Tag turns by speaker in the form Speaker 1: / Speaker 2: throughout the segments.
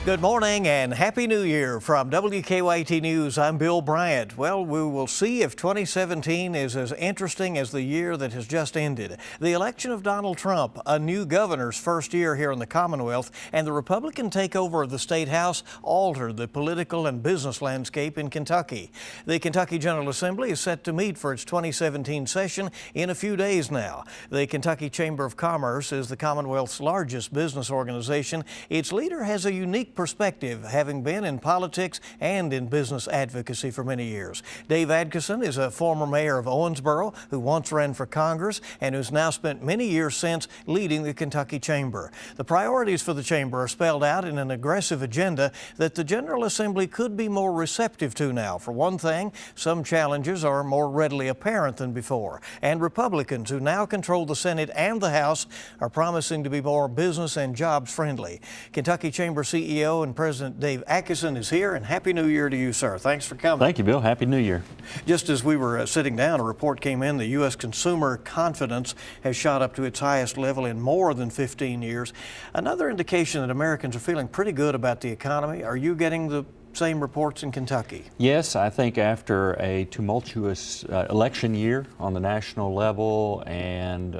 Speaker 1: Good morning and Happy New Year. From WKYT News, I'm Bill Bryant. Well, we will see if 2017 is as interesting as the year that has just ended. The election of Donald Trump, a new governor's first year here in the Commonwealth, and the Republican takeover of the State House altered the political and business landscape in Kentucky. The Kentucky General Assembly is set to meet for its 2017 session in a few days now. The Kentucky Chamber of Commerce is the Commonwealth's largest business organization. Its leader has a unique perspective, having been in politics and in business advocacy for many years. Dave Adkisson is a former mayor of Owensboro who once ran for Congress and who's now spent many years since leading the Kentucky Chamber. The priorities for the Chamber are spelled out in an aggressive agenda that the General Assembly could be more receptive to now. For one thing, some challenges are more readily apparent than before, and Republicans who now control the Senate and the House are promising to be more business and jobs friendly. Kentucky Chamber CEO and President Dave Adkisson is here, and Happy New Year to you, sir. Thanks for coming.
Speaker 2: Thank you, Bill. Happy New Year.
Speaker 1: Just as we were sitting down, a report came in. The U.S. consumer confidence has shot up to its highest level in more than 15 years. Another indication that Americans are feeling pretty good about the economy. Are you getting the same reports in Kentucky?
Speaker 2: Yes, I think after a tumultuous election year on the national level and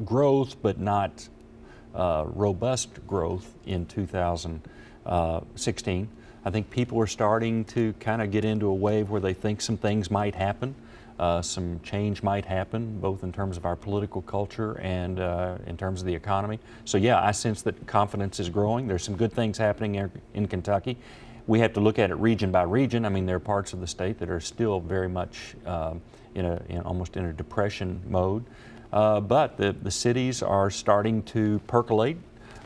Speaker 2: growth, but not robust growth in 2016, I think people are starting to kind of get into a wave where they think some things might happen, some change might happen, both in terms of our political culture and in terms of the economy. So yeah, I sense that confidence is growing. There's some good things happening in Kentucky. We have to look at it region by region. I mean, there are parts of the state that are still very much almost in a depression mode. But the cities are starting to percolate.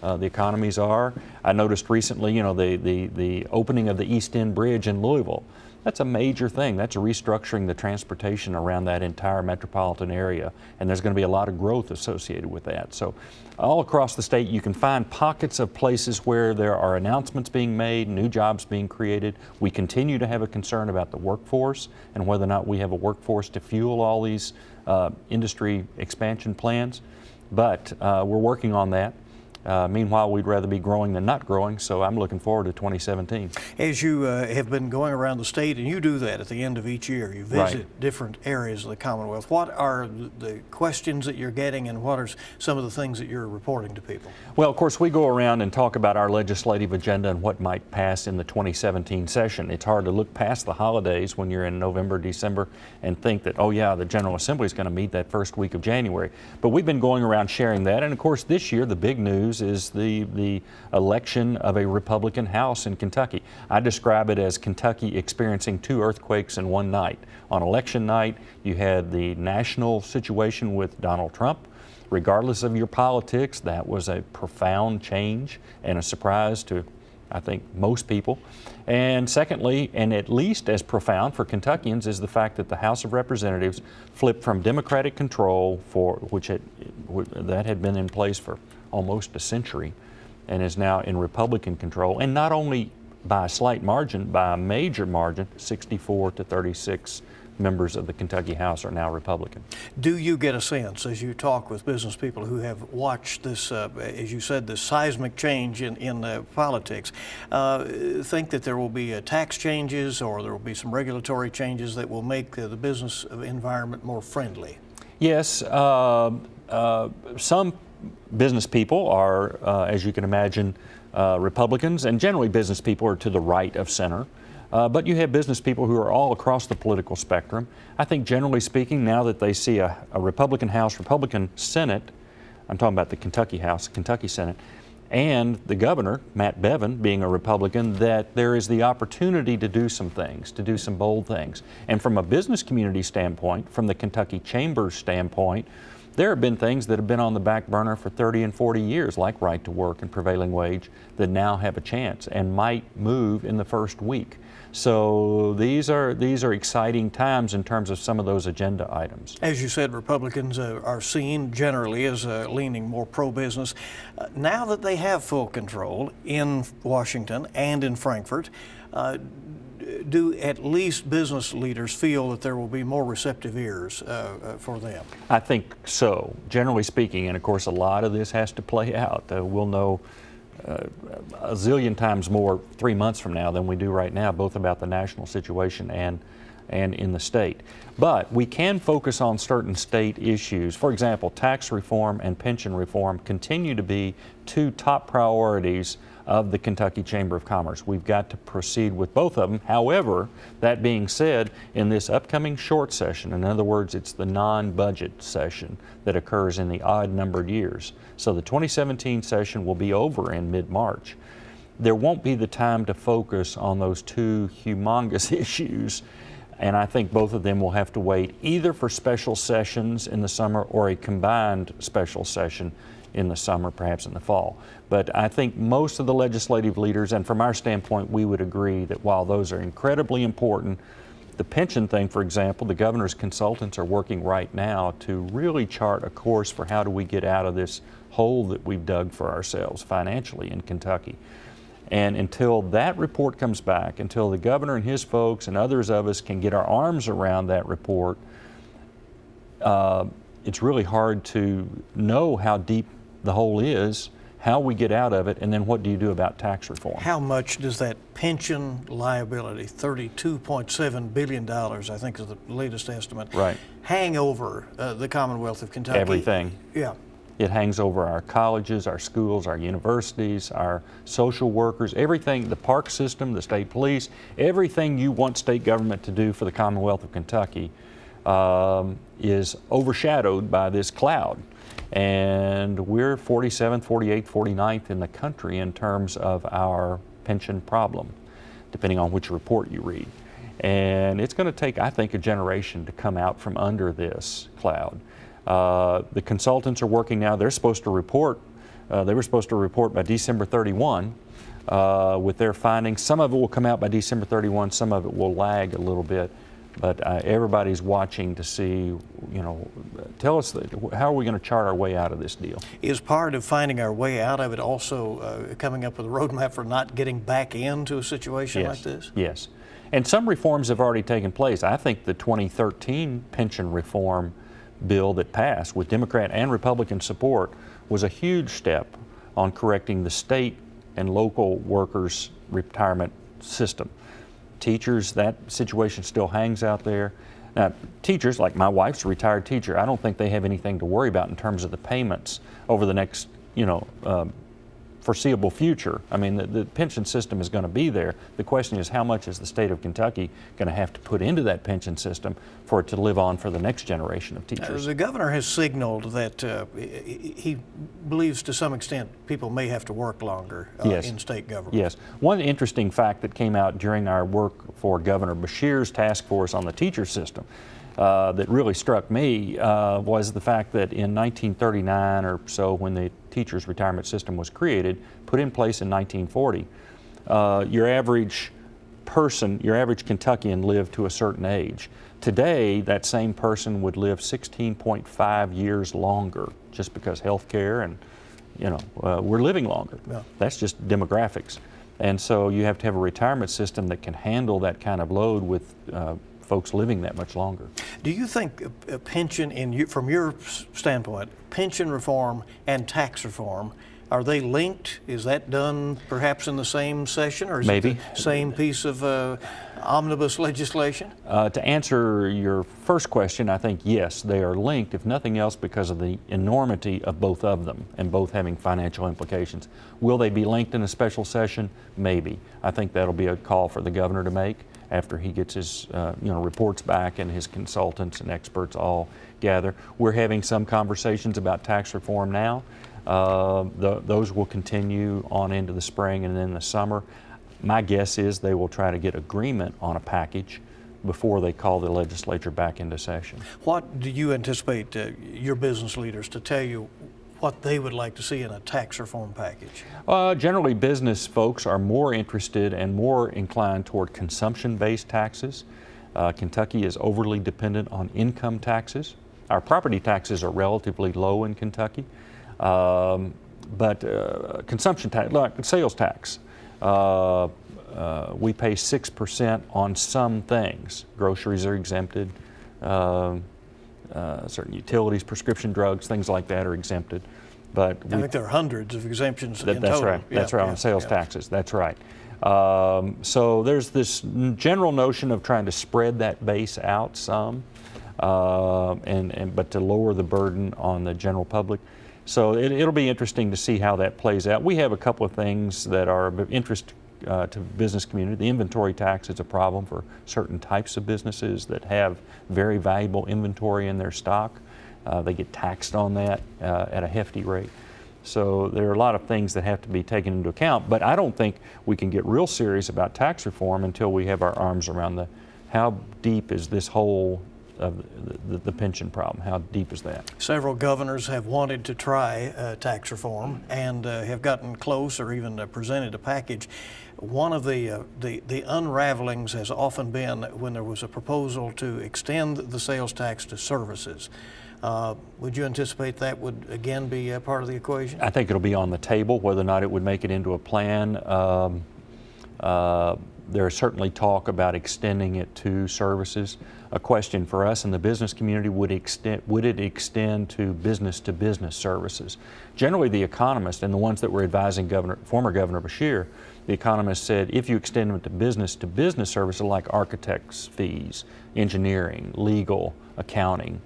Speaker 2: The economies are. I noticed recently, the opening of the East End Bridge in Louisville. That's a major thing. That's restructuring the transportation around that entire metropolitan area, and there's going to be a lot of growth associated with that. So all across the state, you can find pockets of places where there are announcements being made, new jobs being created. We continue to have a concern about the workforce and whether or not we have a workforce to fuel all these industry expansion plans, but we're working on that. Meanwhile, we'd rather be growing than not growing, so I'm looking forward to 2017.
Speaker 1: As you have been going around the state, and you do that at the end of each year, you visit different areas of the Commonwealth. What are the questions that you're getting, and what are some of the things that you're reporting to people?
Speaker 2: Well, of course, we go around and talk about our legislative agenda and what might pass in the 2017 session. It's hard to look past the holidays when you're in November, December, and think that, oh yeah, the General Assembly is going to meet that first week of January. But we've been going around sharing that, and of course, this year, the big news is the election of a Republican House in Kentucky. I describe it as Kentucky experiencing two earthquakes in one night. On election night, you had the national situation with Donald Trump. Regardless of your politics, that was a profound change and a surprise to, I think, most people. And secondly, and at least as profound for Kentuckians, is the fact that the House of Representatives flipped from Democratic control, that had been in place for almost a century, and is now in Republican control, and not only by a slight margin, by a major margin. 64 to 36 members of the Kentucky House are now Republican.
Speaker 1: Do you get a sense, as you talk with business people who have watched this, as you said, this seismic change in politics, think that there will be tax changes or there will be some regulatory changes that will make the business environment more friendly? Yes,
Speaker 2: some business people are, as you can imagine, Republicans, and generally business people are to the right of center. But you have business people who are all across the political spectrum. I think generally speaking, now that they see a Republican House, Republican Senate, I'm talking about the Kentucky House, Kentucky Senate, and the governor, Matt Bevin, being a Republican, that there is the opportunity to do some things, to do some bold things. And from a business community standpoint, from the Kentucky Chamber's standpoint, there have been things that have been on the back burner for 30 and 40 years, like right to work and prevailing wage, that now have a chance and might move in the first week. So these are exciting times in terms of some of those agenda items.
Speaker 1: As you said, Republicans are seen generally as leaning more pro-business. Now that they have full control in Washington and in Frankfurt, do at least business leaders feel that there will be more receptive ears for them?
Speaker 2: I think so, generally speaking, and of course a lot of this has to play out. We'll know a zillion times more 3 months from now than we do right now, both about the national situation and in the state. But we can focus on certain state issues. For example, tax reform and pension reform continue to be two top priorities of the Kentucky Chamber of Commerce. We've got to proceed with both of them. However, that being said, in this upcoming short session, in other words, it's the non-budget session that occurs in the odd-numbered years. So the 2017 session will be over in mid-March. There won't be the time to focus on those two humongous issues, and I think both of them will have to wait either for special sessions in the summer or a combined special session in the summer, perhaps in the fall. But I think most of the legislative leaders, and from our standpoint, we would agree that while those are incredibly important, the pension thing, for example, the governor's consultants are working right now to really chart a course for how do we get out of this hole that we've dug for ourselves financially in Kentucky. And until that report comes back, until the governor and his folks and others of us can get our arms around that report, it's really hard to know how deep the hole is, how we get out of it, and then what do you do about tax reform?
Speaker 1: How much does that pension liability, $32.7 billion, I think is the latest estimate,
Speaker 2: right,
Speaker 1: hang over the Commonwealth of Kentucky?
Speaker 2: Everything.
Speaker 1: Yeah.
Speaker 2: It hangs over our colleges, our schools, our universities, our social workers, everything, the park system, the state police, everything you want state government to do for the Commonwealth of Kentucky is overshadowed by this cloud. And we're 47th, 48th, 49th in the country in terms of our pension problem, depending on which report you read. And it's going to take, I think, a generation to come out from under this cloud. The consultants are working now. They're supposed to report. They were supposed to report by December 31 with their findings. Some of it will come out by December 31. Some of it will lag a little bit. But everybody's watching to see, tell us, how are we going to chart our way out of this deal?
Speaker 1: Is part of finding our way out of it also coming up with a roadmap for not getting back into a situation like this?
Speaker 2: Yes. And some reforms have already taken place. I think the 2013 pension reform bill that passed with Democrat and Republican support was a huge step on correcting the state and local workers' retirement system. Teachers, that situation still hangs out there. Now, teachers, like my wife's a retired teacher, I don't think they have anything to worry about in terms of the payments over the next, foreseeable future. I mean, the pension system is going to be there. The question is, how much is the state of Kentucky going to have to put into that pension system for it to live on for the next generation of teachers?
Speaker 1: The governor has signaled that he believes to some extent people may have to work longer in state government.
Speaker 2: Yes. One interesting fact that came out during our work for Governor Beshear's task force on the teacher system that really struck me was the fact that in 1939 or so, when the teachers' retirement system was created, put in place in 1940, your average person, your average Kentuckian lived to a certain age. Today, that same person would live 16.5 years longer just because health care and, we're living longer. Yeah. That's just demographics. And so you have to have a retirement system that can handle that kind of load with folks living that much longer.
Speaker 1: Do you think a pension, from your standpoint, pension reform and tax reform, are they linked? Is that done perhaps in the same session, or is
Speaker 2: Maybe.
Speaker 1: it the same piece of omnibus legislation?
Speaker 2: To answer your first question, I think yes, they are linked, if nothing else because of the enormity of both of them and both having financial implications. Will they be linked in a special session? Maybe. I think that'll be a call for the governor to make after he gets his reports back and his consultants and experts all gather. We're having some conversations about tax reform now. Those will continue on into the spring and then the summer. My guess is they will try to get agreement on a package before they call the legislature back into session.
Speaker 1: What do you anticipate your business leaders to tell you what they would like to see in a tax reform package?
Speaker 2: Generally, business folks are more interested and more inclined toward consumption-based taxes. Kentucky is overly dependent on income taxes. Our property taxes are relatively low in Kentucky, but consumption tax, like sales tax, we pay 6% on some things. Groceries are exempted. Certain utilities, prescription drugs, things like that are exempted. But
Speaker 1: I think there are hundreds of exemptions in
Speaker 2: that's
Speaker 1: total.
Speaker 2: right. That's right, on sales taxes. That's right. So there's this general notion of trying to spread that base out some, but to lower the burden on the general public. So it'll be interesting to see how that plays out. We have a couple of things that are of interest to business community. The inventory tax is a problem for certain types of businesses that have very valuable inventory in their stock. They get taxed on that at a hefty rate. So there are a lot of things that have to be taken into account, but I don't think we can get real serious about tax reform until we have our arms around how deep is this hole of the pension problem. How deep is that? Several governors have wanted to try tax reform and have gotten close or even presented a package. One of the unravelings has often been when there was a proposal to extend the sales tax to services. Would you anticipate that would again be a part of the equation? I think it'll be on the table. Whether or not it would make it into a plan, there's certainly talk about extending it to services. A question for us in the business community, would it extend to business services? Generally, the economists and the ones that were advising former Governor Beshear, the economists said if you extend it to business services like architects' fees, engineering, legal, accounting,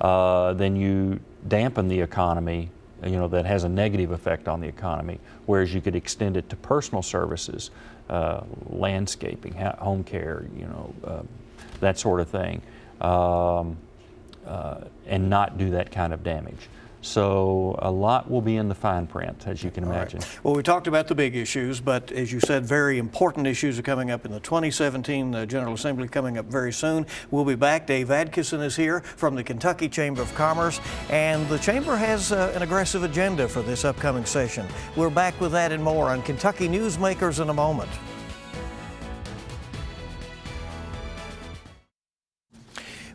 Speaker 2: then you dampen the economy, that has a negative effect on the economy, whereas you could extend it to personal services, landscaping, home care, that sort of thing, and not do that kind of damage. So a lot will be in the fine print, as you can imagine. Right. Well, we talked about the big issues, but as you said, very important issues are coming up in the 2017 General Assembly coming up very soon. We'll be back. Dave Adkisson is here from the Kentucky Chamber of Commerce, and the Chamber has an aggressive agenda for this upcoming session. We're back with that and more on Kentucky Newsmakers in a moment.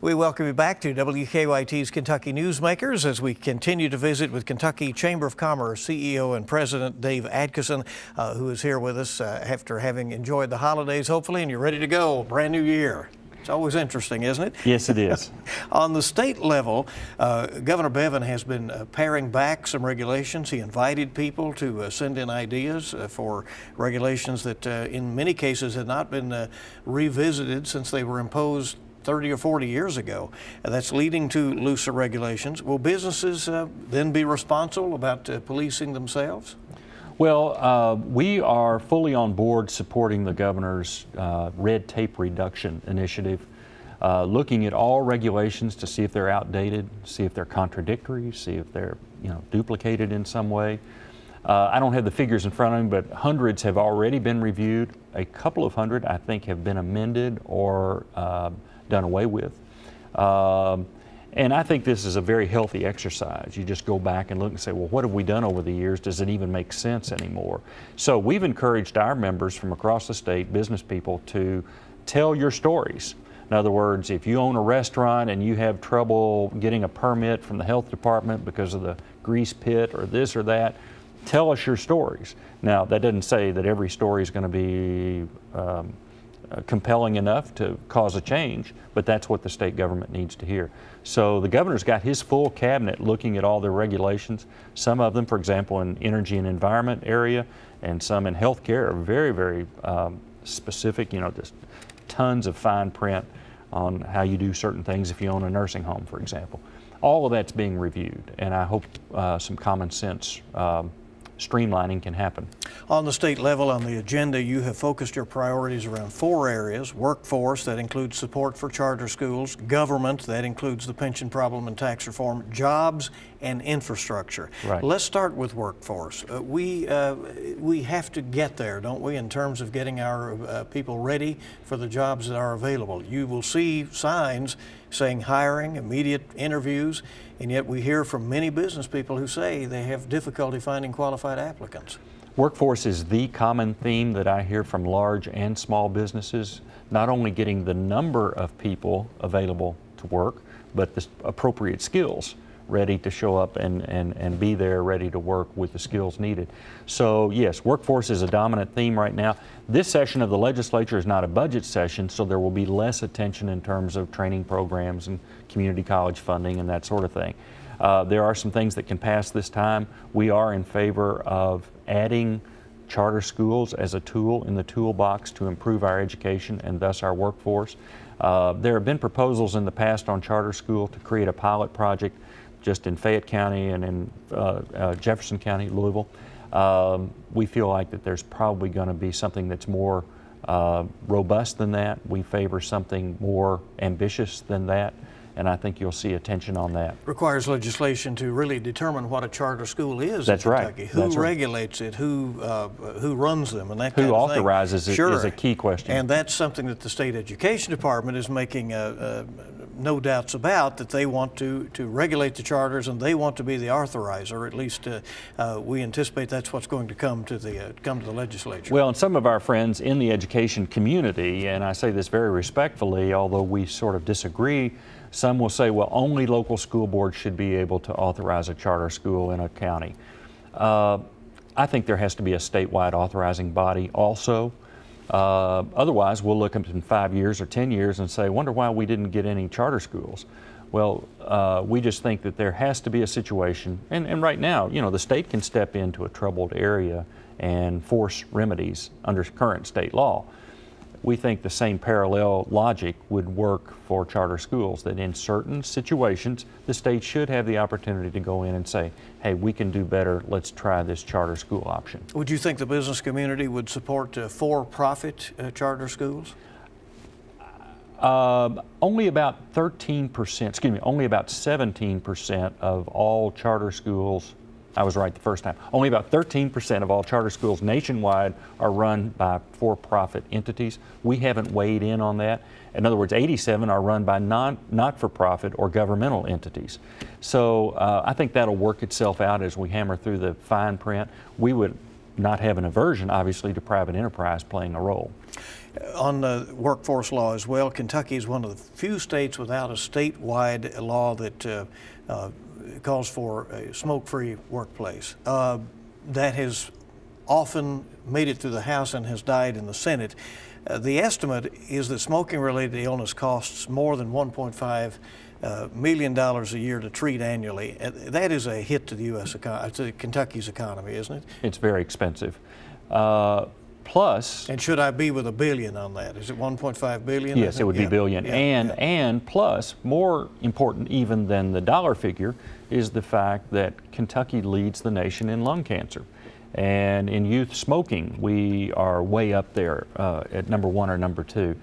Speaker 2: We welcome you back to WKYT's Kentucky Newsmakers as we continue to visit with Kentucky Chamber of Commerce CEO and President Dave Adkisson, who is here with us after having enjoyed the holidays, hopefully, and you're ready to go. Brand new year. It's always interesting, isn't it? Yes, it is. On the state level, Governor Bevin has been paring back some regulations. He invited people to send in ideas for regulations that in many cases had not been revisited since they were imposed 30 or 40 years ago. That's leading to looser regulations. Will businesses then be responsible about policing themselves? Well, we are fully on board supporting the governor's red tape reduction initiative, looking at all regulations to see if they're outdated, see if they're contradictory, see if they're duplicated in some way. I don't have the figures in front of me, but hundreds have already been reviewed. A couple of hundred, I think, have been amended or done away with. And I think this is a very healthy exercise. You just go back and look and say, well, what have we done over the years? Does it even make sense anymore? So we've encouraged our members from across the state, business people, to tell your stories. In other words, if you own a restaurant and you have trouble getting a permit from the health department because of the grease pit or this or that, tell us your stories. Now, that doesn't say that every story is going to be compelling enough to cause a change, but that's what the state government needs to hear. So the governor's got his full cabinet looking at all the regulations. Some of them, for example, in energy and environment area, and some in healthcare are very, very specific, just tons of fine print on how you do certain things if you own a nursing home, for example. All of that's being reviewed, and I hope some common sense streamlining can happen. On the state level, on the agenda, you have focused your priorities around 4 areas: workforce, that includes support for charter schools; government, that includes the pension problem and tax reform; jobs, and infrastructure. Right. Let's start with workforce. We have to get there, don't we, in terms of getting our people ready for the jobs that are available. You will see signs saying hiring, immediate interviews, and yet we hear from many business people who say they have difficulty finding qualified applicants. Workforce is the common theme that I hear from large and small businesses, not only getting the number of people available to work, but the appropriate skills ready to show up and be there ready to work with the skills needed. So yes, workforce is a dominant theme right now. This session of the legislature is not a budget session, so there will be less attention in terms of training programs and community college funding and that sort of thing. There are some things that can pass this time. We are in favor of adding charter schools as a tool in the toolbox to improve our education and thus our workforce. There have been proposals in the past on charter school to create a pilot project just in Fayette County and in Jefferson County, Louisville. We feel like that there's probably going to be something that's more robust than that. We favor something more ambitious than that, and I think you'll see attention on that.
Speaker 1: Requires legislation to really determine what a charter school is.
Speaker 2: That's
Speaker 1: in Kentucky.
Speaker 2: right.
Speaker 1: Who
Speaker 2: That's
Speaker 1: regulates it? Who runs them? And that kind
Speaker 2: Who
Speaker 1: of thing.
Speaker 2: authorizes it
Speaker 1: Sure.
Speaker 2: is a key question.
Speaker 1: And that's something that the state education department is making no doubts about, that they want to regulate the charters and they want to be the authorizer. At least we anticipate that's what's going to come to the legislature.
Speaker 2: Well, and some of our friends in the education community, and I say this very respectfully, although we sort of disagree, some will say, well, only local school boards should be able to authorize a charter school in a county. I think there has to be a statewide authorizing body also. Otherwise, we'll look up in 5 years or 10 years and say, wonder why we didn't get any charter schools. Well, we just think that there has to be a situation, and right now, you know, the state can step into a troubled area and force remedies under current state law. We think the same parallel logic would work for charter schools, that in certain situations, the state should have the opportunity to go in and say, hey, we can do better, let's try this charter school option.
Speaker 1: Would you think the business community would support for-profit charter schools?
Speaker 2: Only about 13%, only about 17% of all charter schools, I was right the first time, only about 13% of all charter schools nationwide are run by for-profit entities. We haven't weighed in on that. In other words, 87 are run by not-for-profit or governmental entities. So I think that'll work itself out as we hammer through the fine print. We would not have an aversion, obviously, to private enterprise playing a role.
Speaker 1: On the workforce law as well, Kentucky is one of the few states without a statewide law that calls for a smoke-free workplace. That has often made it through the House and has died in the Senate. The estimate is that smoking-related illness costs more than $1.5 million a year to treat annually. That is a hit to the to Kentucky's economy, isn't it?
Speaker 2: It's very expensive. Plus,
Speaker 1: and should I be with $1 billion on that? Is it 1.5 billion?
Speaker 2: Yes, it would be billion. And plus, more important even than the dollar figure, is the fact that Kentucky leads the nation in lung cancer. And in youth smoking, we are way up there at number 1 or number 2.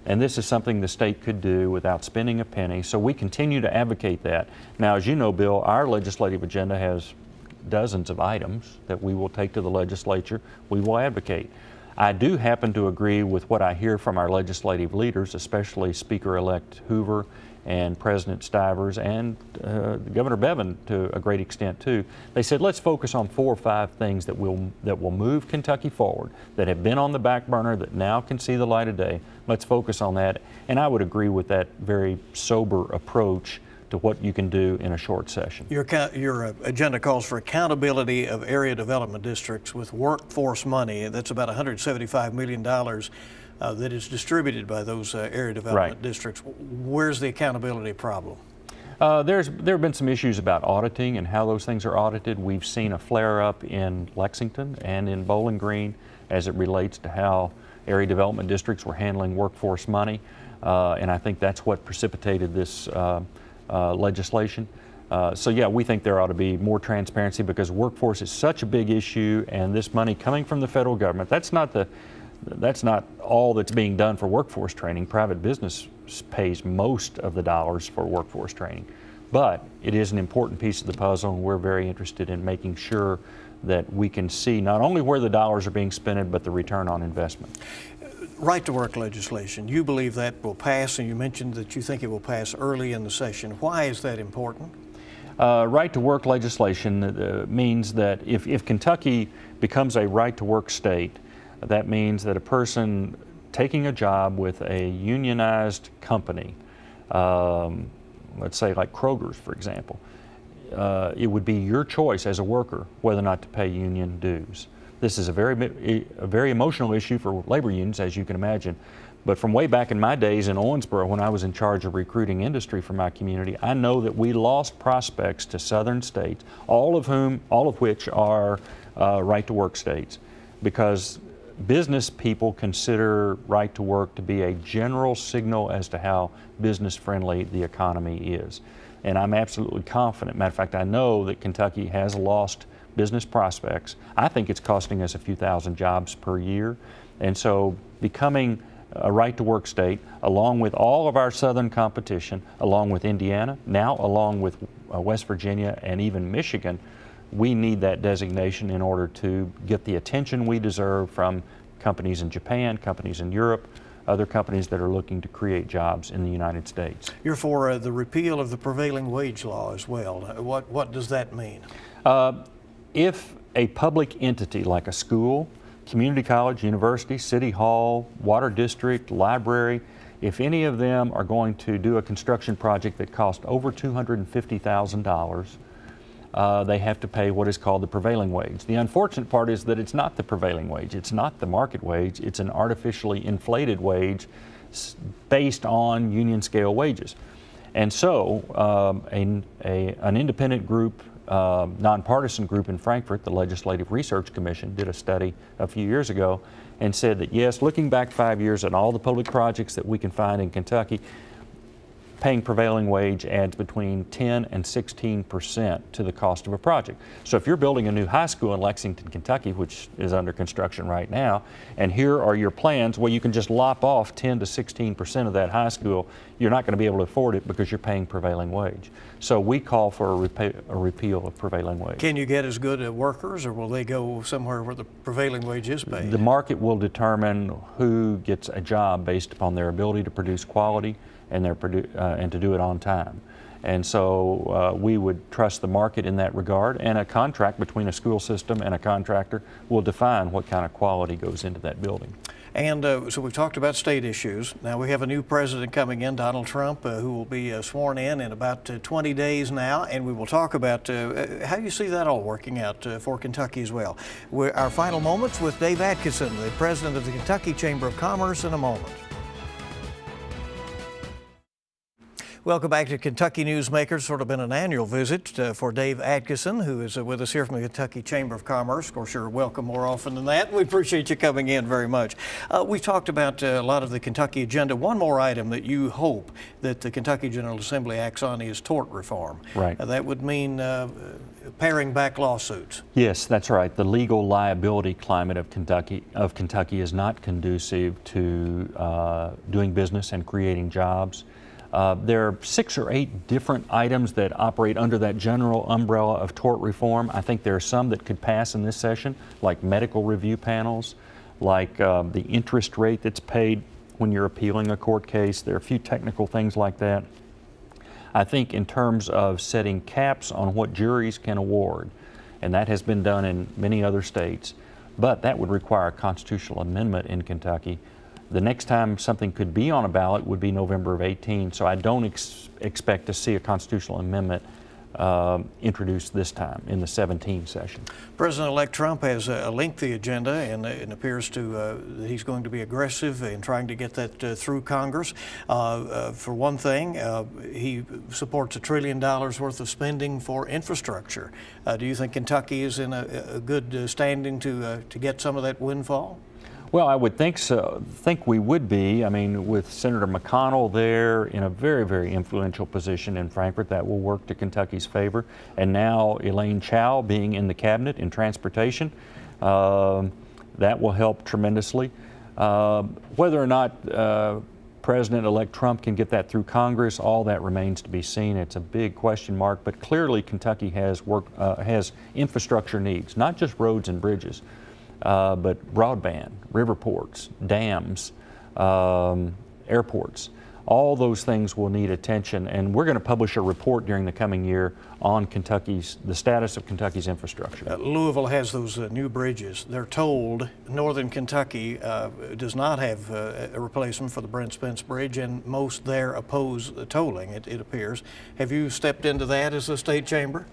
Speaker 2: And this is something the state could do without spending a penny. So we continue to advocate that. Now, as you know, Bill, our legislative agenda has dozens of items that we will take to the legislature. We will advocate. I do happen to agree with what I hear from our legislative leaders, especially Speaker-elect Hoover and President Stivers and Governor Bevin to a great extent too. They said, let's focus on 4 or 5 things that will move Kentucky forward, that have been on the back burner, that now can see the light of day. Let's focus on that. And I would agree with that very sober approach to what you can do in a short session.
Speaker 1: Your agenda calls for accountability of area development districts with workforce money. That's about $175 million that is distributed by those area development districts. Where's the accountability problem?
Speaker 2: There have been some issues about auditing and how those things are audited. We've seen a flare-up in Lexington and in Bowling Green as it relates to how area development districts were handling workforce money, and I think that's what precipitated this legislation. So yeah, we think there ought to be more transparency because workforce is such a big issue, and this money coming from the federal government, that's not all that's being done for workforce training. Private business pays most of the dollars for workforce training. But it is an important piece of the puzzle, and we're very interested in making sure that we can see not only where the dollars are being spent, but the return on investment.
Speaker 1: Right to work legislation, you believe that will pass, and you mentioned that you think it will pass early in the session. Why is that important?
Speaker 2: Right to work legislation means that if Kentucky becomes a right to work state, that means that a person taking a job with a unionized company, let's say like Kroger's, for example, it would be your choice as a worker whether or not to pay union dues. This is a very emotional issue for labor unions, as you can imagine. But from way back in my days in Owensboro, when I was in charge of recruiting industry for my community, I know that we lost prospects to southern states, all of which are right-to-work states, because business people consider right to work to be a general signal as to how business-friendly the economy is. And I'm absolutely confident. Matter of fact, I know that Kentucky has lost business prospects. I think it's costing us a few thousand jobs per year. And so becoming a right-to-work state, along with all of our southern competition, along with Indiana, now along with West Virginia and even Michigan, we need that designation in order to get the attention we deserve from companies in Japan, companies in Europe, other companies that are looking to create jobs in the United States.
Speaker 1: You're for the repeal of the prevailing wage law as well. What does that mean?
Speaker 2: If a public entity like a school, community college, university, city hall, water district, library, if any of them are going to do a construction project that costs over $250,000, they have to pay what is called the prevailing wage. The unfortunate part is that it's not the prevailing wage. It's not the market wage. It's an artificially inflated wage based on union scale wages. And so an independent group, nonpartisan group in Frankfurt, the Legislative Research Commission, did a study a few years ago and said that yes, looking back 5 years at all the public projects that we can find in Kentucky, paying prevailing wage adds between 10 and 16% to the cost of a project. So if you're building a new high school in Lexington, Kentucky, which is under construction right now, and here are your plans, well, you can just lop off 10 to 16% of that high school. You're not going to be able to afford it because you're paying prevailing wage. So we call for a repeal of prevailing wage.
Speaker 1: Can you get as good workers, or will they go somewhere where the prevailing wage is paid?
Speaker 2: The market will determine who gets a job based upon their ability to produce quality and to do it on time. And so we would trust the market in that regard, and a contract between a school system and a contractor will define what kind of quality goes into that building.
Speaker 1: And so we've talked about state issues. Now we have a new president coming in, Donald Trump, who will be sworn in about 20 days now, and we will talk about how you see that all working out for Kentucky as well. Our final moments with Dave Adkisson, the president of the Kentucky Chamber of Commerce, in a moment. Welcome back to Kentucky Newsmakers. Sort of been an annual visit for Dave Adkisson, who is with us here from the Kentucky Chamber of Commerce. Of course, you're welcome more often than that. We appreciate you coming in very much. We've talked about a lot of the Kentucky agenda. One more item that you hope that the Kentucky General Assembly acts on is tort reform.
Speaker 2: Right.
Speaker 1: That would mean paring back lawsuits.
Speaker 2: Yes, that's right. The legal liability climate of Kentucky is not conducive to doing business and creating jobs. There are 6 or 8 different items that operate under that general umbrella of tort reform. I think there are some that could pass in this session, like medical review panels, like the interest rate that's paid when you're appealing a court case. There are a few technical things like that. I think in terms of setting caps on what juries can award, and that has been done in many other states, but that would require a constitutional amendment in Kentucky. The next time something could be on a ballot would be November of 18, so I don't expect to see a constitutional amendment introduced this time in the 17 session.
Speaker 1: President-elect Trump has a lengthy agenda, and it appears that he's going to be aggressive in trying to get that through Congress. For one thing, he supports $1 trillion worth of spending for infrastructure. Do you think Kentucky is in a good standing to get some of that windfall?
Speaker 2: Well, I would think so. Think we would be. I mean, with Senator McConnell there in a very, very influential position in Frankfurt, that will work to Kentucky's favor. And now Elaine Chao being in the cabinet in transportation, that will help tremendously. Whether or not President-elect Trump can get that through Congress, all that remains to be seen. It's a big question mark, but clearly Kentucky has infrastructure needs, not just roads and bridges, but broadband, river ports, dams, airports. All those things will need attention, and we're going to publish a report during the coming year on the status of Kentucky's infrastructure.
Speaker 1: Louisville has those new bridges. They're told Northern Kentucky does not have a replacement for the Brent Spence Bridge, and most there oppose the tolling, it appears. Have you stepped into that as a state chamber?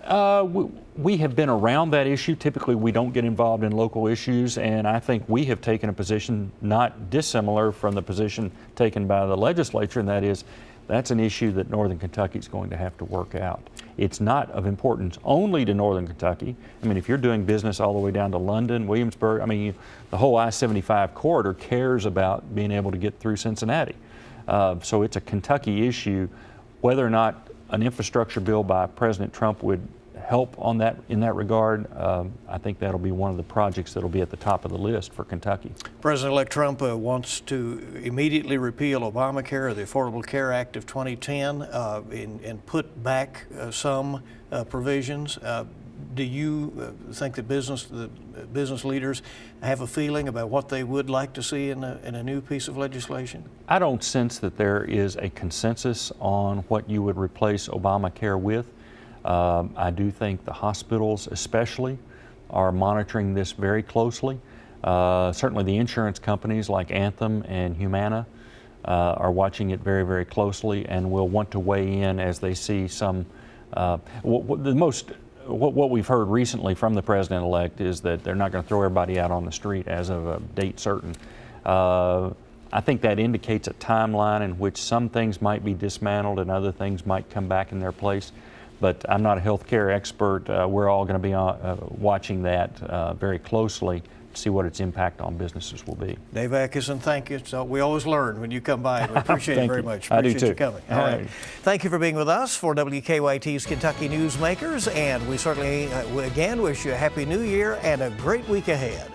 Speaker 2: We have been around that issue. Typically, we don't get involved in local issues, and I think we have taken a position not dissimilar from the position taken by the legislature, and that is that's an issue that Northern Kentucky is going to have to work out. It's not of importance only to Northern Kentucky. I mean, if you're doing business all the way down to London, Williamsburg, I mean, the whole I-75 corridor cares about being able to get through Cincinnati. So it's a Kentucky issue. Whether or not an infrastructure bill by President Trump would help on that in that regard, I think that'll be one of the projects that'll be at the top of the list for Kentucky.
Speaker 1: President-elect Trump wants to immediately repeal Obamacare, the Affordable Care Act of 2010, and put back some provisions. Do you think that business leaders have a feeling about what they would like to see in a new piece of legislation?
Speaker 2: I don't sense that there is a consensus on what you would replace Obamacare with. I do think the hospitals especially are monitoring this very closely. Certainly the insurance companies like Anthem and Humana are watching it very, very closely and will want to weigh in as they see some. What we've heard recently from the president-elect is that they're not going to throw everybody out on the street as of a date certain. I think that indicates a timeline in which some things might be dismantled and other things might come back in their place. But I'm not a healthcare expert. We're all going to be watching that very closely to see what its impact on businesses will be.
Speaker 1: Dave Adkisson, thank you. So we always learn when you come by. We appreciate it very much.
Speaker 2: I do too.
Speaker 1: You coming. All right. Thank you for being with us for WKYT's Kentucky Newsmakers, and we certainly again wish you a happy new year and a great week ahead.